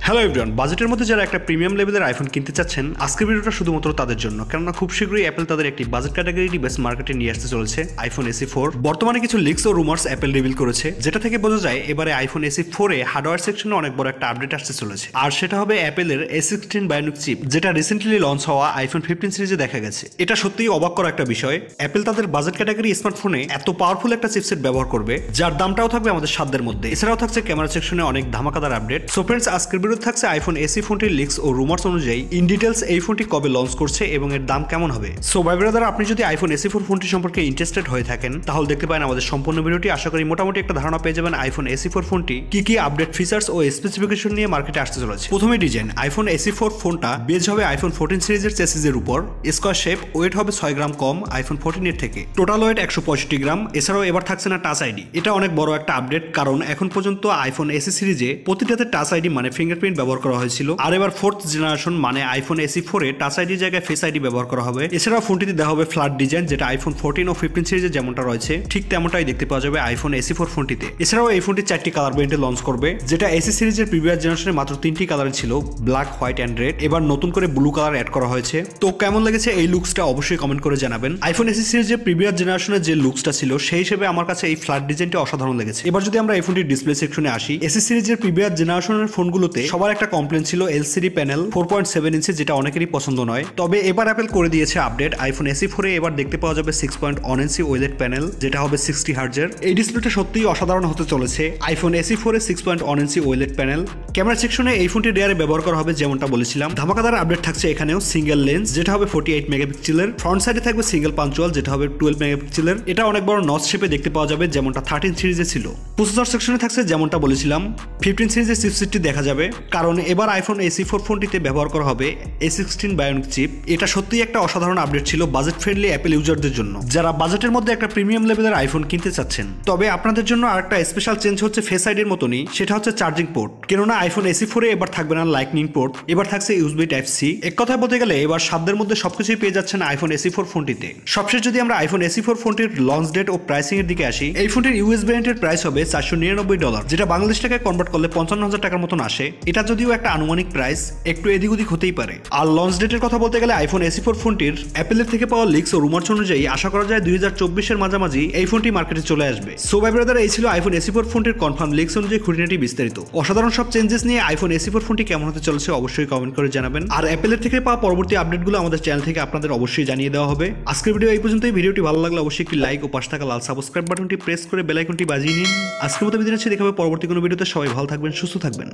Hello everyone, বাজেটের মধ্যে যারা একটা প্রিমিয়াম লেভেলের আইফোন কিনতে চাচ্ছেন, আজকের ভিডিওটা শুধুমাত্র তাদের জন্য। কেননা খুব শীঘ্রই অ্যাপল তাদের একটি বাজেট ক্যাটাগরি ডিভাইস মার্কেটে নিয়ে আসতে চলেছে, আইফোন এসি 4। বর্তমানে কিছু লিক্স ও রুমার্স অ্যাপল রিভিল করেছে, যেটা থেকে বোঝা যায় এবারে আইফোন এসি 4 এ হার্ডওয়্যার সেকশনে অনেক বড় একটা আপডেট আসতে চলেছে। আর সেটা হবে অ্যাপেলের A16 বায়োনিক চিপ, যেটা রিসেন্টলি লঞ্চ হওয়া আইফোন 15 সিরিজে দেখা গেছে। এটা সত্যিই অবাক করা একটা বিষয়। অ্যাপল তাদের বাজেট ক্যাটাগরি স্মার্টফোনে এত পাওয়ারফুল একটা চিপসেট ব্যবহার করবে, যার দামটাও থাকবে আমাদের সাধ্যের মধ্যে। এছাড়াও থাকছে ক্যামেরা সেকশনে অনেক ধামাকাদার আপডেট। সো ফ্রেন্ডস, আজকের ভিডিও থাকছে আইফোন এসি ফোনটির লিক্স ও রুমার্স অনুযায়ী ইন ডিটেলস এই ফোনটি কবে লঞ্চ করছে এবং এর দাম কেমন হবে। সো ভাই ব্রাদার, আপনি যদি আইফোন এসি 4 ফোনটি সম্পর্কে ইন্টারেস্টেড হয়ে থাকেন, তাহলে দেখতে পারেন আমাদের সম্পূর্ণ ভিডিওটি। আশা করি মোটামুটি একটা ধারণা পেয়ে যাবেন আইফোন এসি 4 ফোনটি কি কি আপডেট ফিচার্স ও স্পেসিফিকেশন নিয়ে মার্কেটে আসতে চলেছে। প্রথমে ডিজাইন, আইফোন এসি 4 ফোনটা বেজ হবে আইফোন 14 সিরিজের চেসিসের উপর। স্কোয়ার শেপ, ওয়েট হবে 6 গ্রাম কম আইফোন 14 এর থেকে, টোটাল ওয়েট 165 গ্রাম। এছাড়াও এবার থাকছে না টাচ আইডি। এটা অনেক বড় একটা আপডেট, কারণ এখন পর্যন্ত আইফোন এসি সিরিজে প্রতিটাতে টাচ আইডি মানে ফিঙ্গারপ্রিন্ট ব্যবহার করা হয়েছিল, আর এবার 4th জেনারেশন মানে আইফোন এসি 4 এ টাচ আইডির জায়গায় ফেস আইডি ব্যবহার করা হবে। এছাড়াও ফোনটিতে দেওয়া হবে ফ্ল্যাট ডিজাইন, যেটা আইফোন 14 ও 15 সিরিজে যেমনটা রয়েছে ঠিক তেমনটাই দেখতে পাওয়া যাবে আইফোন এসি 4 ফোনটিতে। এছাড়াও এই ফোনটি 4টি কালার ভেরিয়েন্টে লঞ্চ করবে, যেটা এসি সিরিজের প্রিভিয়াস জেনারেশনে মাত্র 3টি কালারে ছিল, ব্ল্যাক, হোয়াইট এন্ড রেড। এবার নতুন করে ব্লু কালার অ্যাড করা হয়েছে। তো কেমন লেগেছে এই লুকসটা অবশ্যই কমেন্ট করে জানাবেন। আইফোন এসি সিরিজের প্রিভিয়াস জেনারেশনের যে লুকসটা ছিল, সেই হিসেবে আমার কাছে এই ফ্ল্যাট ডিজাইনটা অসাধারণ লেগেছে। এবার যদি আমরা এই ফোনটির ডিসপ্লে সেকশনে আসি, এসি সিরিজের প্রিভিয়াস জেনারেশনের ফোনগুলোতে সবার একটা কমপ্লেন ছিল এলসিডি প্যানেল 4.7 ইঞ্চি, যেটা অনেকেরই পছন্দ নয়। তবে এবার অ্যাপল করে দিয়েছে আপডেট। আইফোন এসি 4 এ এবার দেখতে পাওয়া যাবে 6.1 ইঞ্চি ওএলইডি প্যানেল, যেটা হবে 60 হার্টজের। এই ডিসপ্লেটা সত্যিই অসাধারণ হতে চলেছে। আইফোন এসি 4 এ 6.1 ইঞ্চি ওএলইডি প্যানেল। ক্যামেরা সেকশনে এই ফোনটি রিয়ারে ব্যবহার করা হবে, যেমনটা বলেছিলাম। ধামাকাদার আপডেট থাকছে এখানেও। সিঙ্গেল লেন্স, যেটা হবে 48 মেগাপিক্সেলের। ফ্রন্ট সাইডে থাকবে সিঙ্গেল পাঞ্চুয়াল, যেটা হবে 12 মেগাপিক্সেলের। এটা অনেক বড় নচ শেপে দেখতে পাওয়া যাবে, যেমনটা 13 সিরিজে ছিল। প্রসেসর সেকশনে থাকছে যেমনটা বলেছিলাম 15 সিরিজের চিপসেটটি দেখা যাবে, কারণ এবার আইফোন এসি 4 ফোনটিতে ব্যবহার করা হবে A16 বায়োনিক চিপ। এটা সত্যিই একটা অসাধারণ আপডেট ছিল বাজেট ফ্রেন্ডলি অ্যাপল ইউজারদের জন্য, যারা বাজেটের মধ্যে একটা প্রিমিয়াম লেভেলের আইফোন কিনতে চাচ্ছেন। তবে আপনাদের জন্য আরেকটা স্পেশাল চেঞ্জ হচ্ছে ফেস আইডির মতনই, সেটা হচ্ছে চার্জিং পোর্ট। কেননা আইফোন এসি 4 এ এবার থাকবে না লাইটনিং পোর্ট, এবার থাকছে ইউএসবি টাইপ সি। এক কথায় বলতে গেলে এবার সাধ্যের মধ্যে সবকিছুই পেয়ে যাচ্ছেন আইফোন এসি 4 ফোনটিতে। সবশেষ যদি আমরা আইফোন এসি 4 ফোনটির লঞ্চ ডেট ও প্রাইসিং এর দিকে আসি, এই ফোনটির ইউএস ভ্যারিয়েন্টের প্রাইস হবে $499, যেটা বাংলাদেশ টাকায় কনভার্ট করলে 55,000 টাকার মতন আসে। এটা যদিও একটা আনুমানিক প্রাইস, একটু এদিক ওদিক হতেই পারে। আর লঞ্চ ডেটের কথা বলতে গেলে আইফোন এসি 4 ফোনটির অ্যাপেলের থেকে পাওয়া লিক্স ও রুমার্স অনুযায়ী আশা করা যায় 2024 এর মাঝামাঝি এই ফোনটি মার্কেটে চলে আসবে। সো ভাই ব্রাদার, এই ছিল আইফোন এসি 4 ফোনটির কনফার্ম লিক্স অনুযায়ী খুঁটিনাটি বিস্তারিত। অসাধারণ সব চেঞ্জেস নিয়ে আইফোন এসি 4 ফোনটি কেমন হতে চলেছে অবশ্যই কমেন্ট করে জানাবেন। আর অ্যাপেলের থেকে পাওয়া পরবর্তী আপডেটগুলো আমাদের চ্যানেল থেকে আপনাদের অবশ্যই জানিয়ে দেওয়া হবে। আজকের ভিডিও এই পর্যন্তই। ভিডিওটি ভালো লাগলে অবশ্যই একটি লাইক ও পাশে থাকা লাল সাবস্ক্রাইব বাটনটি প্রেস করে বেল আইকনটি বাজিয়ে নিন। আজকের মতো বিদায় নিচ্ছি, দেখা হবে পরবর্তী কোনো ভিডিওতে। সবাই ভালো থাকবেন, সুস্থ থাকবেন।